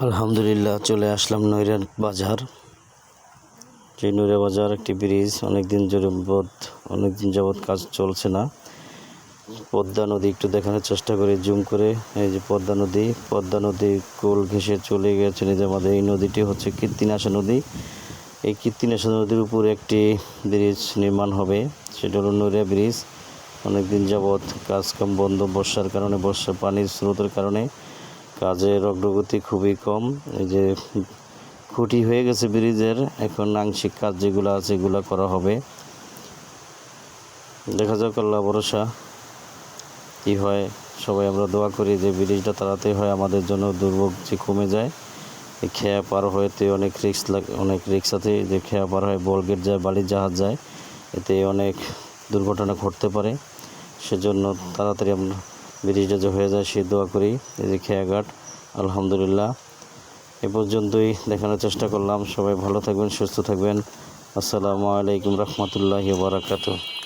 আলহামদুলিল্লাহ চলে আসলাম নৈরা বাজার। যে নৈরা বাজার একটি ব্রিজ, অনেকদিন যাবৎ কাজ চলছে না। পদ্মা নদী একটু দেখানোর চেষ্টা করি জুম করে। এই যে পদ্মা নদী কোল ঘেঁষে চলে গেছে আমাদের। এই নদীটি হচ্ছে কীর্তিনাশা নদী। এই কীর্তিনাশা নদীর উপরে একটি ব্রিজ নির্মাণ হবে, সেটা হলো নৈরা ব্রিজ। অনেকদিন যাবৎ কাজকাম বন্ধ, বর্ষার পানির স্রোতের কারণে কাজের অগ্রগতি খুবই কম। এই যে খুঁটি হয়ে গেছে ব্রিজের, এখন আংশিক কাজ যেগুলো আছে এগুলো করা হবে। দেখা যাক, আল্লাহ ভরসা কী হয়। সবাই আমরা দোয়া করি যে ব্রিজটা তাড়াতাড়ি হয়, আমাদের জন্য দুর্ভোগ যে কমে যায়। এই খেয়া পার হইতে অনেক রিক্স আছে। যে খেয়া পার হয় বলগেট যায়, বালির জাহাজ যায়, এতে অনেক দুর্ঘটনা ঘটতে পারে। সেজন্য তাড়াতাড়ি আমরা ব্রিজটা যে হয়ে যায় সে দোয়া করি। এই যে খেয়াঘাট, আলহামদুলিল্লাহ এ পর্যন্তই দেখানোর চেষ্টা করলাম। সবাই ভালো থাকবেন, সুস্থ থাকবেন। আসসালামু আলাইকুম রহমতুল্লাহি ওয়া বারাকাতুহু।